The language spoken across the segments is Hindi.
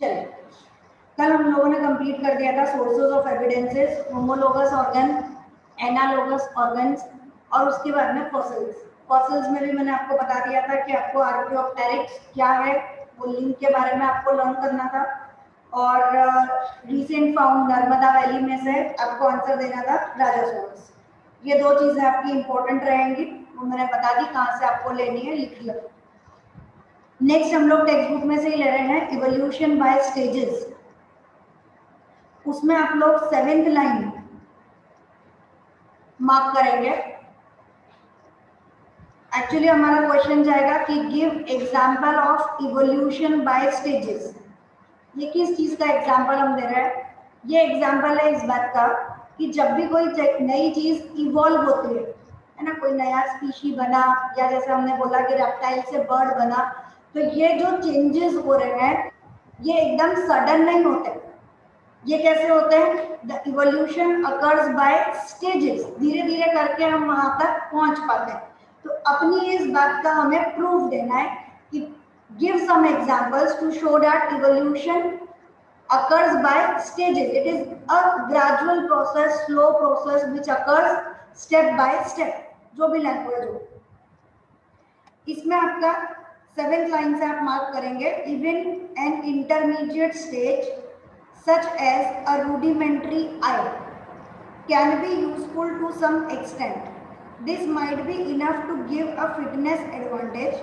चलिए, कल हम लोगों ने कंप्लीट कर दिया था sources of evidences, homologous organ, analogous organs, और उसके बाद में फॉसिल्स। फॉसिल्स में भी मैंने आपको बता दिया था कि आपको आर्कियोप्टेरिक्स क्या है, वो लिंक के बारे में आपको लर्न करना था, और रिसेंट फाउंड नर्मदा वैली में से आपको आंसर देना था राजासोरस। ये दो चीजें आपकी इंपॉर्टेंट रहेंगी, वो मैंने बता दी कहाँ से आपको लेनी है, लिख लो। नेक्स्ट हम लोग टेक्स्ट बुक में से ही ले रहे हैं इवोल्यूशन बाय स्टेजेस। उसमें आप लोग 7th लाइन मार्क करेंगे। एक्चुअली हमारा क्वेश्चन जाएगा कि give example of evolution bye stages. ये किस चीज का एग्जांपल हम दे रहे हैं? ये एग्जांपल है इस बात का कि जब भी कोई नई चीज इवॉल्व होती है ना, कोई नया स्पीशी बना, या जैसे हमने बोला कि रेप्टाइल से बर्ड बना, तो ये जो चेंजेस हो रहे हैं ये एकदम सडन नहीं होते। ये कैसे होते हैं? The evolution occurs by stages, धीरे धीरे करके हम वहां तक पहुंच पाते हैं। तो अपनी इस बात का हमें प्रूफ देना है कि give some examples to show that evolution occurs by stages. It is a gradual process, slow process which occurs step by step. जो भी लैंग्वेज हो, इसमें आपका 7th लाइन से आप मार्क करेंगे even an intermediate stage such as a rudimentary eye can be useful to some extent. This might be enough to give a fitness advantage.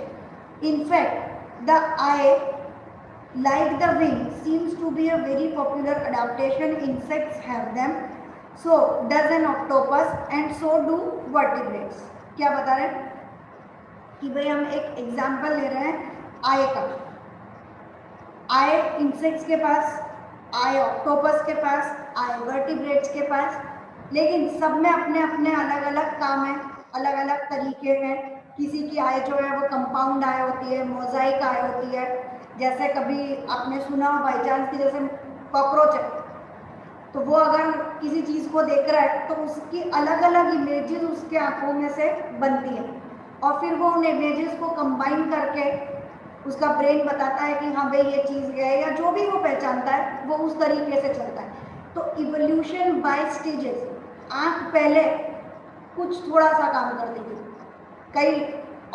In fact, the eye, like the wing, seems to be a very popular adaptation. Insects have them, so does an octopus, and so do vertebrates. क्या बता रहे हैं कि भाई हम एक एग्जाम्पल ले रहे हैं आई का। आई इंसेक्ट्स के पास, आई ऑक्टोपस के पास, आई वर्टिब्रेट्स के पास, लेकिन सब में अपने अपने अलग अलग काम है, अलग अलग तरीके हैं। किसी की आय जो है वो कंपाउंड आय होती है, मोजाइक आय होती है। जैसे कभी आपने सुना बाई चांस की जैसे कॉकरोच है, तो वो अगर किसी चीज़ को देख रहा है तो उसकी अलग अलग इमेजेस उसके आंखों में से बनती है, और फिर वो उन इमेजेस को कंबाइन करके उसका ब्रेन बताता है कि हाँ भाई ये चीज़ है, या जो भी वो पहचानता है वो उस तरीके से चलता है। तो इवोल्यूशन बाय स्टेजेस, आँख पहले कुछ थोड़ा सा काम करती थी। कई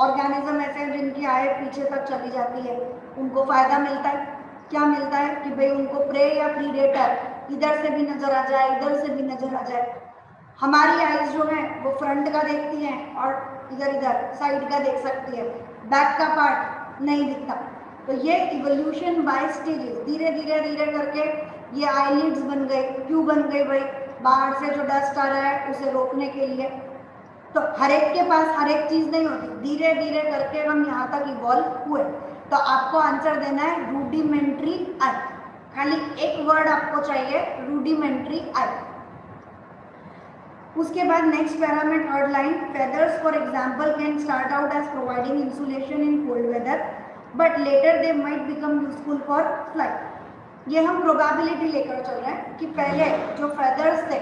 ऑर्गेनिज्म ऐसे हैं जिनकी आय पीछे तक चली जाती है, उनको फायदा मिलता है। क्या मिलता है कि भाई उनको प्रे या प्रीडेटर इधर से भी नजर आ जाए, इधर से भी नजर आ जाए। हमारी आइज जो है वो फ्रंट का देखती हैं और इधर इधर साइड का देख सकती है, बैक का पार्ट नहीं दिखता। तो ये इवोल्यूशन बाय स्टेजेस, धीरे धीरे धीरे करके ये आईलिड्स बन गए। क्यों बन गए भाई? बाहर से जो डस्ट आ रहा है उसे रोकने के लिए। तो हर एक के पास हर एक चीज नहीं होती, धीरे धीरे करके हम यहाँ तक इवॉल्व हुए। तो आपको आंसर देना है रूडिमेंट्री आई। खाली एक वर्ड आपको चाहिए, रूडिमेंट्री आई। उसके बाद नेक्स्ट पैरा में 3rd line, feathers for example can start out as providing insulation in cold weather but later they might become useful for flight. ये हम प्रोबेबिलिटी लेकर चल रहे हैं कि पहले जो फेदर्स थे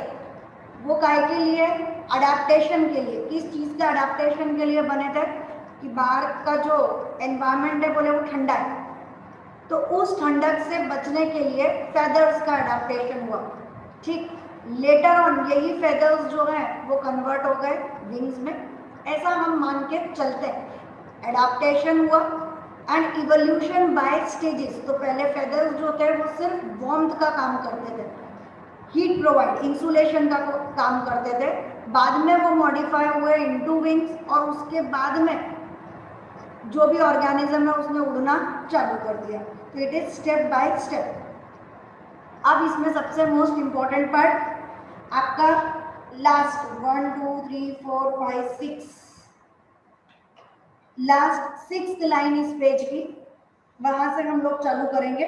वो काय के लिए? अडेप्टेशन के लिए। किस चीज़ के अडेप्टेशन के लिए बने थे? कि बाहर का जो एनवायरनमेंट है बोले वो ठंडा है, तो उस ठंडक से बचने के लिए फेदर्स का अडेप्टेशन हुआ। ठीक, लेटर ऑन यही फेदर्स जो है वो कन्वर्ट हो गए विंग्स में, ऐसा हम मान के चलते हैं। एडाप्टेशन हुआ एंड इवोल्यूशन बाय स्टेजेस। तो पहले फेदर्स जो थे वो सिर्फ वार्मथ का काम करते थे, हीट प्रोवाइड, इंसुलेशन का काम करते थे। बाद में वो मॉडिफाई हुए इनटू विंग्स, और उसके बाद में जो भी ऑर्गेनिज्म है उसने उड़ना चालू कर दिया। तो it is step by step. अब इसमें सबसे मोस्ट इंपॉर्टेंट पार्ट आपका लास्ट 1 2 3 4 5 6 लास्ट 6th लाइन इस पेज की, वहां से हम लोग चालू करेंगे।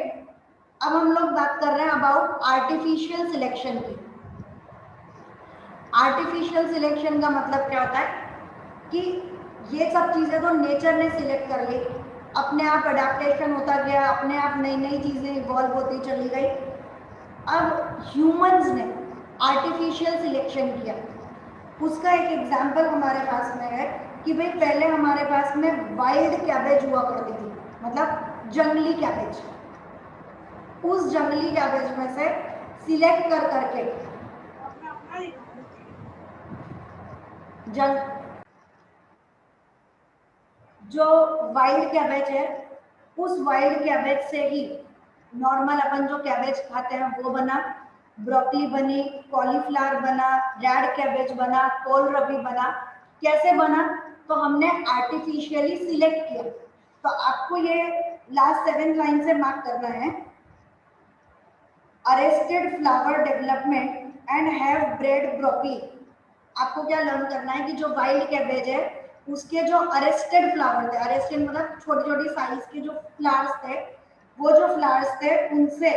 अब हम लोग बात कर रहे हैं अबाउट आर्टिफिशियल सिलेक्शन की। आर्टिफिशियल सिलेक्शन का मतलब क्या होता है कि ये सब चीज़ें तो नेचर ने सिलेक्ट कर ली, अपने आप अडेप्टेशन होता गया, अपने आप नई नई चीज़ें इवॉल्व होती चली गई। अब ह्यूमंस ने आर्टिफिशियल सिलेक्शन किया। उसका एक एग्जाम्पल हमारे पास में है कि भाई पहले हमारे पास में वाइल्ड कैबेज हुआ करती थी, मतलब जंगली कैबेज। उस जंगली कैबेज में से सिलेक्ट कर करके जो वाइल्ड कैबेज है उस वाइल्ड कैबेज से ही नॉर्मल अपन जो कैबेज खाते हैं वो बना, ब्रोकली बनी, कॉलीफ्लावर बना, रेड कैबेज बना, कोलरबी बना। कैसे बना? तो हमने आर्टिफिशियली सिलेक्ट किया। तो आपको ये लास्ट 7th लाइन से मार्क करना है, arrested flower development and have bread broccoli. आपको क्या लर्न करना है कि जो वाइल्ड कैबेज है उसके जो अरेस्टेड फ्लावर थे, अरेस्टेड मतलब छोटी छोटी साइज के जो फ्लावर्स थे, वो जो फ्लावर्स थे उनसे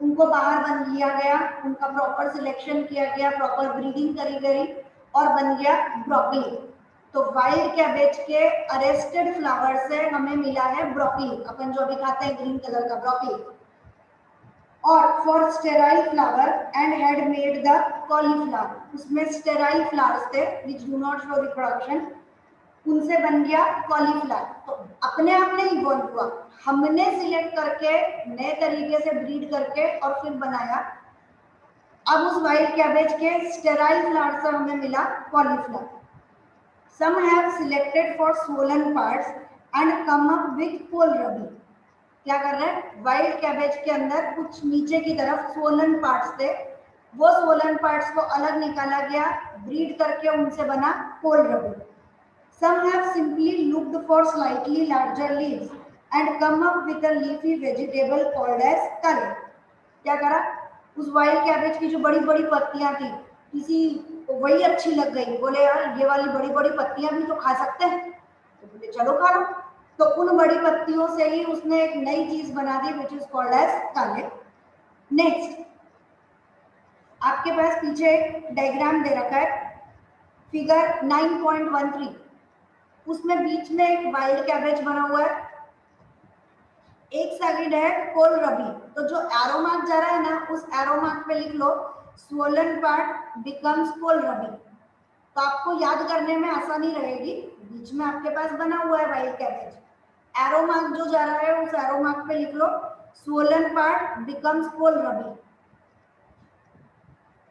उनको बाहर बन लिया गया, उनका प्रॉपर सिलेक्शन किया गया, प्रॉपर ब्रीडिंग करी गई और बन गया ब्रोकली। तो वाइल्ड कैबेज के अरेस्टेड फ्लावर से हमें मिला है ब्रोकली, अपन जो अभी खाते हैं ग्रीन कलर का ब्रोकली। और for sterile flower and had made the cauliflower, उसमें स्टेराइल फ्लावर्स थे which do not show reproduction, उनसे बन गया कॉलीफ्लावर। तो अपने आप नहीं इवॉल्व हुआ, हमने सिलेक्ट करके नए तरीके से ब्रीड करके और फिर बनाया। अब उस वाइल्ड कैबेज के स्टेराइल फ्लावर से हमें मिला cauliflower. Some have selected for swollen parts and come up with kohlrabi. क्या कर रहे हैं? वाइल्ड कैबेज के अंदर कुछ नीचे की तरफ स्वोलन पार्ट्स थे, वो स्वोलन पार्ट्स को अलग निकाला गया, ब्रीड करके उनसे बना kohlrabi. Some have simply looked for slightly larger leaves and come up with a leafy vegetable called as kale। क्या करा? उस वाइल्ड कैबेज की जो बड़ी बड़ी पत्तियां थी, किसी को वही अच्छी लग गई, बोले यार ये वाली बड़ी बड़ी पत्तियां भी तो खा सकते हैं, तो बोले चलो खा लो। तो उन बड़ी पत्तियों से ही उसने एक नई चीज बना दी विच इज कॉल्ड एज काले। नेक्स्ट, आपके पास पीछे एक डायग्राम दे रखा है, फिगर 9.13। उसमें बीच में एक वाइल्ड कैबेज बना हुआ है, एक साइड है कोलरबी। तो जो एरो मार्क जा रहा है ना, उस एरो मार्क पे लिख लो स्वोलन पार्ट बिकम्स कोलरबी। तो आपको याद करने में आसानी रहेगी। बीच में आपके पास बना हुआ है वाइल्ड कैबेज, एरो मार्क जो जा रहा है उस एरो मार्क पे लिख लो स्वोलन पार्ट बिकम्स कोलरबी।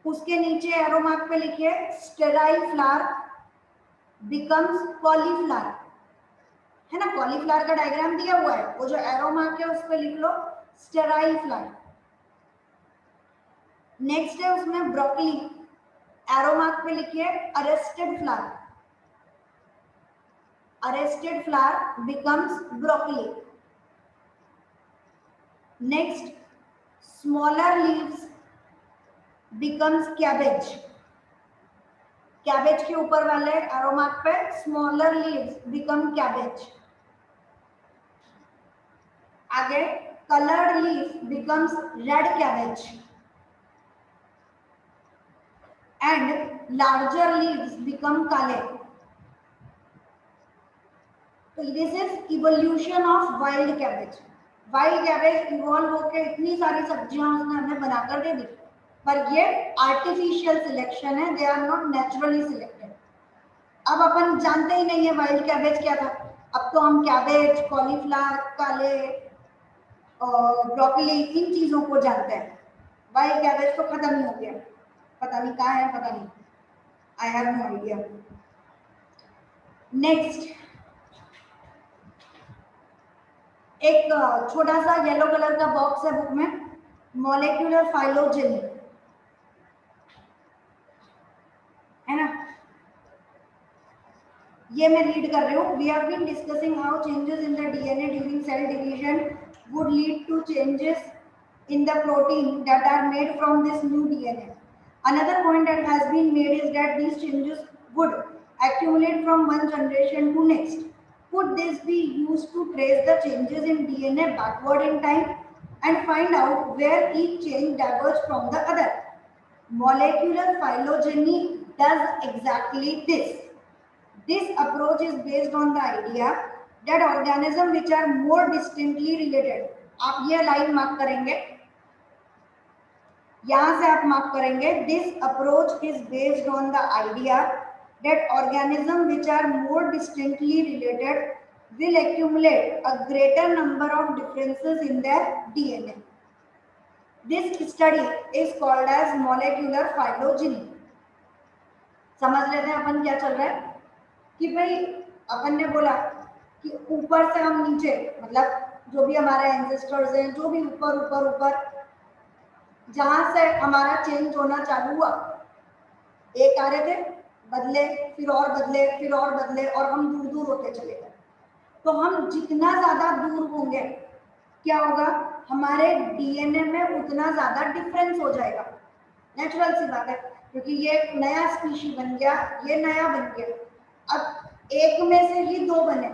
उसके नीचे एरो मार्क पे लिखिए स्टेराइल फ्लावर बिकम्स कॉलीफ्लावर, है ना, कॉलीफ्लावर का डायग्राम दिया हुआ है, वो जो एरो मार्क है उस पे लिख लो स्टेराइल फ्लावर। नेक्स्ट है उसमें ब्रोकली, एरो मार्क पे लिखिए arrested flower, arrested flower becomes broccoli. Next, smaller leaves becomes cabbage. Cabbage के ऊपर वाले एरो मार्क पे स्मॉलर लीव्स बिकम कैबेज। आगे coloured leaf becomes red cabbage and larger leaves become काले। तो this is evolution of wild cabbage. Wild cabbage evolve होकर इतनी सारी सब्जियां उसने हमें बनाकर दे दी, पर ये आर्टिफिशियल सिलेक्शन है, they are not naturally selected. अब अपन जानते ही नहीं है वाइल्ड कैबेज क्या था, अब तो हम कैबेज, कॉलीफ्लावर, काले, ब्रोकली, इन चीजों को जानते हैं। वाइल्ड कैबेज तो खत्म ही हो गया, पता नहीं कहाँ है, पता नहीं, I have no idea. Next, एक छोटा सा येलो कलर का बॉक्स है बुक में, मॉलिक्यूलर फाइलोजेनी, है ना, ये मैं रीड कर रही हूँ। We have been discussing how changes in the DNA during cell division would lead to changes in the protein that are made from this new DNA. Another point that has been made is that these changes would accumulate from one generation to next. Could this be used to trace the changes in DNA backward in time and find out where each change diverges from the other? Molecular phylogeny does exactly this. This approach is based on the idea that organisms which are more distantly related, आप ये लाइन मार्क करेंगे, यहां से आप मार्क करेंगे, this approach is based on the idea that organisms which are more distantly related will accumulate a greater number of differences in their DNA. This study is called as molecular phylogeny. समझ लेते हैं अपन क्या चल रहा है कि भाई अपन ने बोला कि ऊपर से हम नीचे, मतलब जो भी हमारे एंसेस्टर्स हैं, जो भी ऊपर ऊपर ऊपर जहां से हमारा चेंज होना चालू हुआ, एक आ रहे थे, बदले, फिर और बदले, फिर और बदले, और हम दूर दूर होते चले गए। तो हम जितना ज्यादा दूर होंगे, क्या होगा, हमारे डीएनए में उतना ज्यादा डिफरेंस हो जाएगा। नेचुरल सी बात है, क्योंकि ये नया स्पीशी बन गया, ये नया बन गया। अब एक में से ही दो बने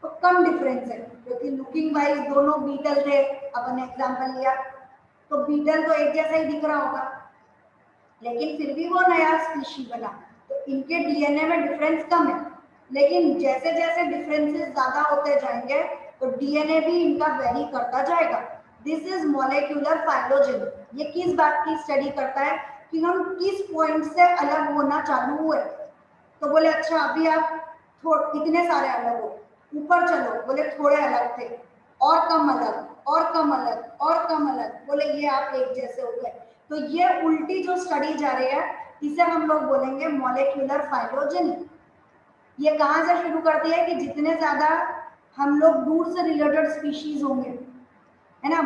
तो कम डिफरेंस है, क्योंकि लुकिंग वाइज दोनों बीटल थे, अपन ने एग्जांपल लिया, तो बीटल तो एक जैसा ही दिख रहा होगा, लेकिन फिर भी वो नया स्पीशी बना, तो इनके डीएनए में डिफरेंस कम है। लेकिन जैसे जैसे डिफरेंसेस ज्यादा होते जाएंगे तो डीएनए भी इनका वेरी करता जाएगा। This is molecular phylogeny. ये किस बात की स्टडी करता है कि हम किस पॉइंट से अलग होना चालू हुए। तो बोले अच्छा अभी आप इतने सारे अलग हो, ऊपर चलो, बोले थोड़े अलग थे, और कम अलग, और कम अलग, और कम अलग, बोले ये आप एक जैसे हो गए। तो ये उल्टी जो स्टडी जा रही है, इसे हम लोग बोलेंगे मॉलिक्यूलर फाइलोजेनी। ये कहां से शुरू करती है कि जितने ज्यादा हम लोग दूर से रिलेटेड स्पीशीज होंगे, है ना,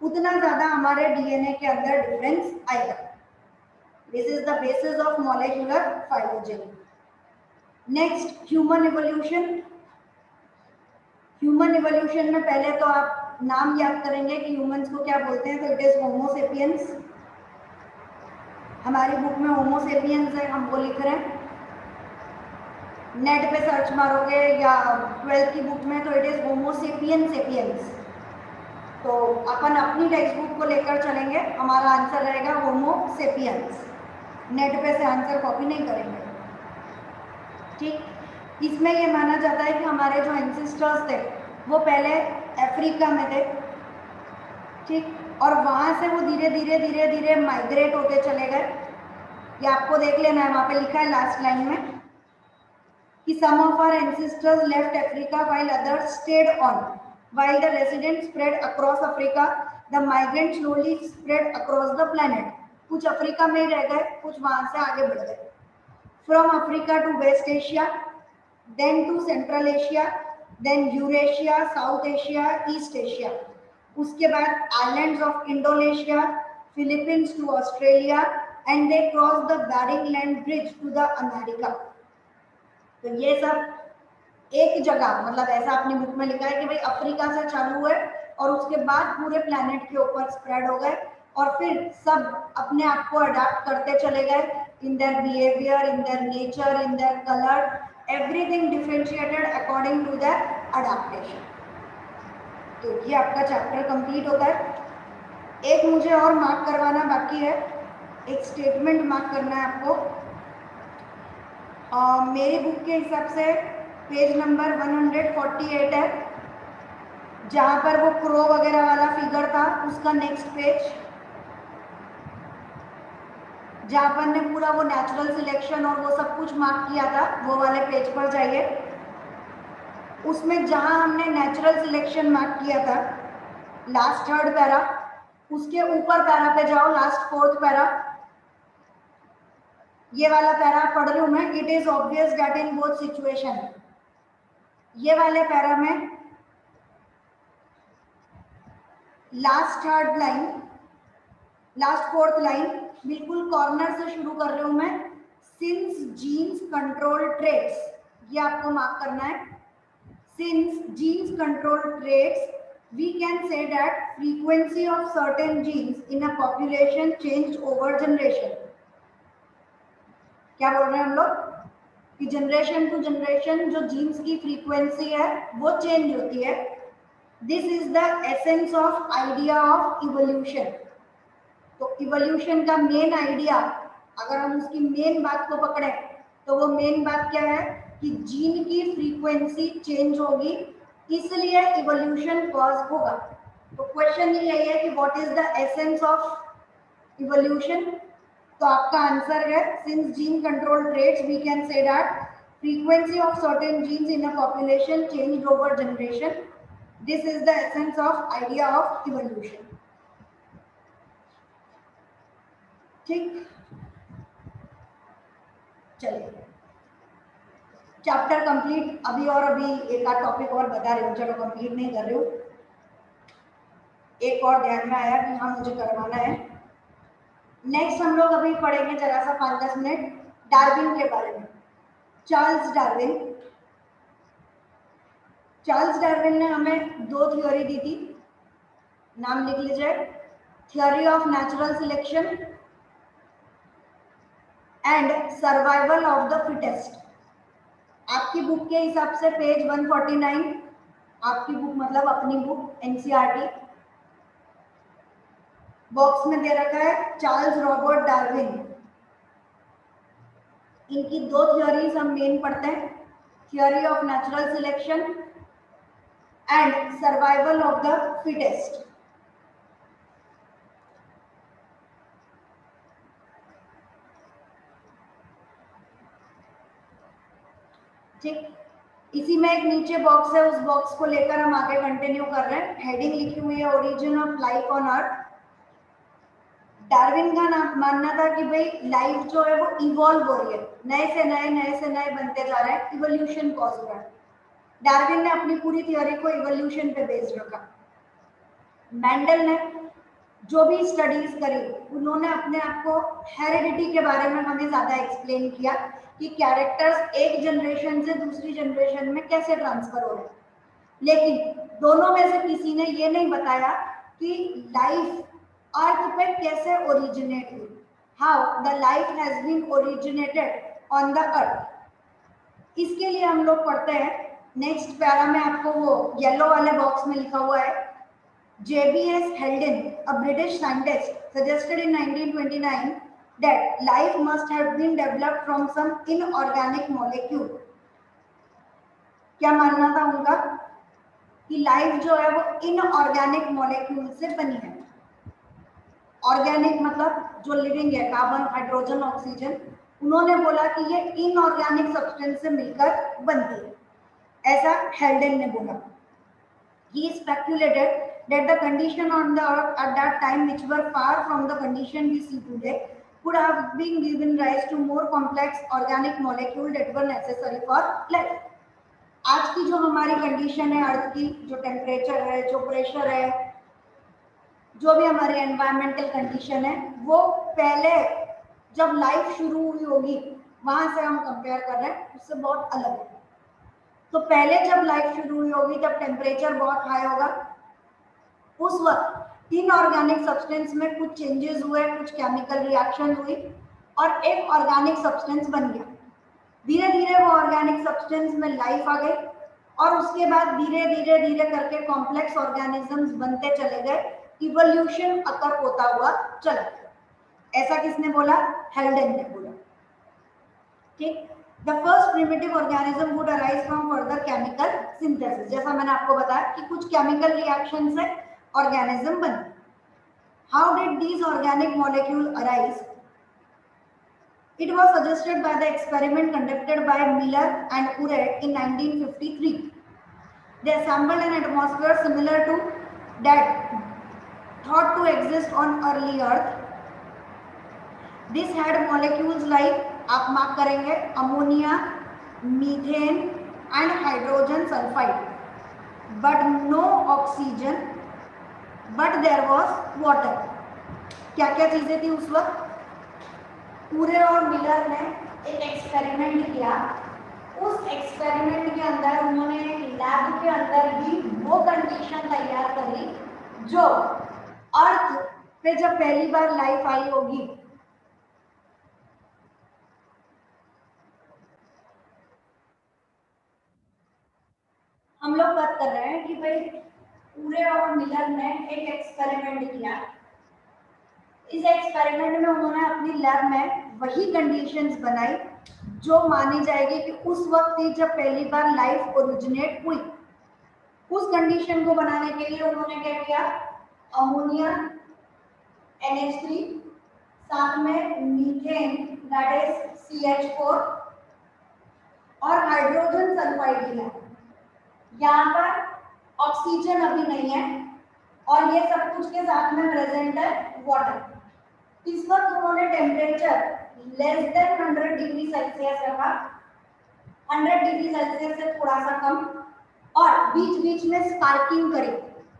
उतना ज्यादा हमारे डीएनए के अंदर डिफरेंस आएगा। This is the basis of molecular phylogeny. Next, human evolution. Human evolution में पहले तो आप नाम याद करेंगे कि ह्यूमंस को क्या बोलते हैं, तो इट इज होमो सेपियंस। हमारी बुक में होमो सेपियंस है, हम वो लिख रहे हैं। नेट पे सर्च मारोगे या 12th की बुक में तो it is homo sapien sapiens. तो अपन अपनी टेक्स्ट बुक को लेकर चलेंगे, हमारा आंसर रहेगा होमो सेपियंस। नेट पे से आंसर कॉपी नहीं करेंगे, ठीक। इसमें ये माना जाता है कि हमारे जो एंसेस्टर्स थे वो पहले अफ्रीका में थे, ठीक, और वहां से वो धीरे धीरे धीरे धीरे माइग्रेट होते चले गए। ये आपको देख लेना है, वहां पे लिखा है लास्ट लाइन में कि some of our ancestors left Africa while others stayed on. While the residents spread across Africa, the migrants slowly spread across the planet. कुछ अफ्रीका में ही रह गए, कुछ वहां से आगे बढ़ गए। From Africa to West Asia, then to Central Asia, then Eurasia, South Asia, East Asia. उसके बाद islands of Indonesia, Philippines to Australia, and they crossed the Bering Land Bridge to the America. तो ये सब एक जगह, मतलब ऐसा अपनी बुक में लिखा है कि भाई अफ्रीका से चालू हुए और उसके बाद पूरे प्लेनेट के ऊपर स्प्रेड हो गए, और फिर सब अपने आप को अडाप्ट करते चले गए in their behaviour, in their nature, in their colour, everything differentiated according to their adaptation. तो ये आपका चैप्टर कंप्लीट होता है। एक मुझे और मार्क करवाना बाकी है, एक स्टेटमेंट मार्क करना है आपको। मेरी बुक के हिसाब से पेज नंबर 148 है, जहां पर वो क्रो वगैरह वाला फिगर था, उसका नेक्स्ट पेज, जहां पर ने पूरा वो नेचुरल सिलेक्शन और वो सब कुछ मार्क किया था, वो वाले पेज पर जाइए। उसमें जहां हमने नेचुरल सिलेक्शन मार्क किया था, लास्ट 3rd पैरा, उसके ऊपर पैरा पे जाओ, लास्ट 4th पैरा, ये वाला पैरा पढ़ रही हूं मैं। It is obvious that in both situation, ये वाले पैरा में last 3rd line, last 4th line, बिल्कुल कॉर्नर से शुरू कर रही हूं मैं। सिंस जीन्स कंट्रोल ट्रेट्स, ये आपको मार्क करना है। Since jeans control traits, we can say that frequency of certain genes in a population changed over generation. क्या बोल रहे हैं हम लोग कि जनरेशन टू जनरेशन जो जीन्स की फ्रीक्वेंसी है वो चेंज होती है। This is the essence of idea of evolution. तो इवोल्यूशन का मेन आइडिया, अगर हम उसकी मेन बात को पकड़े तो वो मेन बात क्या है कि जीन की फ्रीक्वेंसी चेंज होगी, इसलिए इवोल्यूशन कॉज होगा। तो क्वेश्चन यही है कि what is the essence of evolution. तो आपका आंसर है since gene control traits we can say that frequency of certain genes in a population change over generation. This is the essence of idea of evolution. ठीक, चलिए चैप्टर कंप्लीट। अभी और अभी एक आध टॉपिक और बता रही हूँ, चलो कंप्लीट नहीं कर रही हूँ, एक और ध्यान में आया कि हाँ मुझे करवाना है। नेक्स्ट हम लोग अभी पढ़ेंगे जरा सा 5-10 मिनट डार्विन के बारे में। चार्ल्स डार्विन, चार्ल्स डार्विन ने हमें 2 थ्योरी दी थी, नाम लिख लीजिए, theory of natural selection and survival of the fittest. आपकी बुक के हिसाब से पेज 149, आपकी बुक मतलब अपनी बुक एनसीईआरटी, बॉक्स में दे रखा है चार्ल्स रॉबर्ट डार्विन। इनकी 2 थ्योरीज हम मेन पढ़ते हैं, theory of natural selection and survival of the fittest. ठीक, इसी में एक नीचे बॉक्स है, उस बॉक्स को लेकर हम आगे कंटिन्यू कर रहे हैं। हेडिंग लिखी हुई है origin of life on earth. Darwin का नाम मानना था कि भाई लाइफ जो है वो इवॉल्व हो रही है, नए से नए बनते जा रहे हैं, इवोल्यूशन कॉज हो रहा है। डार्विन ने अपनी पूरी थ्योरी को इवोल्यूशन पे बेस्ड रखा। मेंडल ने जो भी स्टडीज करी उन्होंने अपने आप को हेरिडिटी के बारे में हमें ज्यादा एक्सप्लेन किया कि कैरेक्टर्स एक जनरेशन से दूसरी जनरेशन में कैसे ट्रांसफर हो रहे हैं। लेकिन दोनों में से किसी ने ये नहीं बताया कि लाइफ अर्थ पे कैसे ओरिजिनेट हुई, how the life has been originated on the earth. इसके लिए हम लोग पढ़ते हैं नेक्स्ट पैरा में, आपको वो येलो वाले बॉक्स में लिखा हुआ है, JBS Heldon, a British scientist, suggested in 1929 that life must have been developed from some inorganic molecule। क्या मानना था उनका कि लाइफ जो है वो इनऑर्गेनिक मॉलिक्यूल से बनी है। ऑर्गेनिक मतलब जो लिविंग है, कार्बन, हाइड्रोजन, ऑक्सीजन। उन्होंने बोला कि ये इनऑर्गेनिक सब्सटेंस से मिलकर बनती है, ऐसा हेल्डन ने बोला। He speculated that the condition on the earth at that time, which were far from the condition we see today, could have been given rise to more complex organic molecules that were necessary for life। आज की जो हमारी कंडीशन है अर्थ की, जो टेम्परेचर है, जो प्रेशर है, जो भी हमारी एनवायरमेंटल कंडीशन है, वो पहले जब लाइफ शुरू हुई होगी वहां से हम कंपेयर कर रहे हैं, उससे बहुत अलग है। तो पहले जब लाइफ शुरू हुई होगी तब टेम्परेचर बहुत हाई होगा, उस वक्त इनऑर्गेनिक सब्सटेंस में कुछ चेंजेस हुए, कुछ केमिकल रिएक्शन हुई और एक ऑर्गेनिक सब्सटेंस बन गया। धीरे धीरे वो ऑर्गेनिक सब्सटेंस में लाइफ आ गई और उसके बाद धीरे धीरे करके कॉम्प्लेक्स ऑर्गेनिजम्स बनते चले गए, इवोल्यूशन अकर होता हुआ चला। ऐसा किसने बोला? हेल्डन ने बोला। ठीक, The first primitive organism would arise from further chemical synthesis। जैसा मैंने आपको बताया कि कुछ केमिकल रिएक्शन से ऑर्गेनिज्म बने। How did these organic molecules arise? It was suggested by the experiment conducted by Miller and Urey in 1953। They assembled an atmosphere similar to that thought to exist on early Earth। This had molecules like, आप मार्क करेंगे, ammonia, methane and hydrogen sulphide, but no oxygen, but there was water. क्या क्या चीजें थी उस वक्त? पूरे और मिलर ने एक एक्सपेरिमेंट किया। उस एक्सपेरिमेंट के अंदर उन्होंने लैब के अंदर भी वो कंडीशन तैयार करी जो अर्थ पे जब पहली बार लाइफ आई होगी हम लोग बात कर रहे हैं कि भाई पूरे और मिलर ने एक एक्सपेरिमेंट किया। इस एक्सपेरिमेंट में उन्होंने अपनी लैब में वही कंडीशंस बनाई जो मानी जाएगी कि उस वक्त ही जब पहली बार लाइफ ओरिजिनेट हुई। उस कंडीशन को बनाने के लिए उन्होंने क्या किया? अमोनिया NH3, साथ में मीथेन दैट इज CH4 और हाइड्रोजन सल्फाइड लिया। यहाँ पर ऑक्सीजन अभी नहीं है और ये सब कुछ के साथ में प्रेजेंट है वाटर। इस वक्त उन्होंने temperature less than 100 degree Celsius रखा, 100 डिग्री सेल्सियस से थोड़ा सा कम, और बीच बीच में स्पार्किंग करी।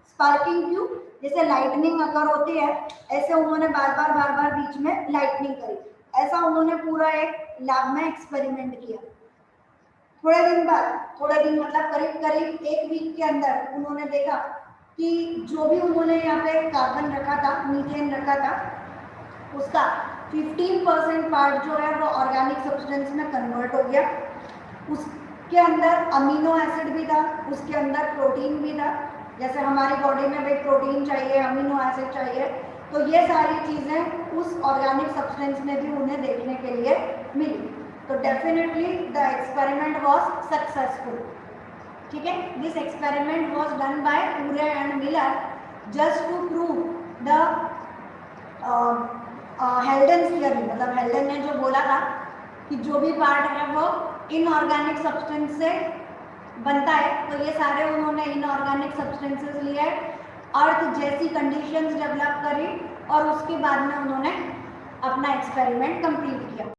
स्पार्किंग क्यों? जैसे लाइटनिंग अगर होती है ऐसे उन्होंने बार बार बीच में लाइटनिंग करी। ऐसा उन्होंने पूरा एक लैब में एक्सपेरिमेंट किया। थोड़े दिन बाद, थोड़े दिन मतलब करीब करीब एक वीक के अंदर उन्होंने देखा कि जो भी उन्होंने यहाँ पे कार्बन रखा था, मीथेन रखा था, उसका 15% पार्ट जो है वो ऑर्गेनिक सब्सटेंस में कन्वर्ट हो गया। उसके अंदर अमीनो एसिड भी था, उसके अंदर प्रोटीन भी था। जैसे हमारी बॉडी में भी प्रोटीन चाहिए, अमीनो एसिड चाहिए, तो ये सारी चीज़ें उस ऑर्गेनिक सब्सटेंस में भी उन्हें देखने के लिए मिली। तो definitely the experiment was successful. ठीक है, this experiment was done by Urey and Miller just to prove the Haldane theory. मतलब हेल्डन ने जो बोला था कि जो भी पार्ट है वो इनऑर्गेनिक सब्सटेंस से बनता है, तो ये सारे उन्होंने इनऑर्गेनिक सब्सटेंसेस लिए, अर्थ जैसी कंडीशंस डेवलप करी और उसके बाद में उन्होंने अपना एक्सपेरिमेंट कंप्लीट किया।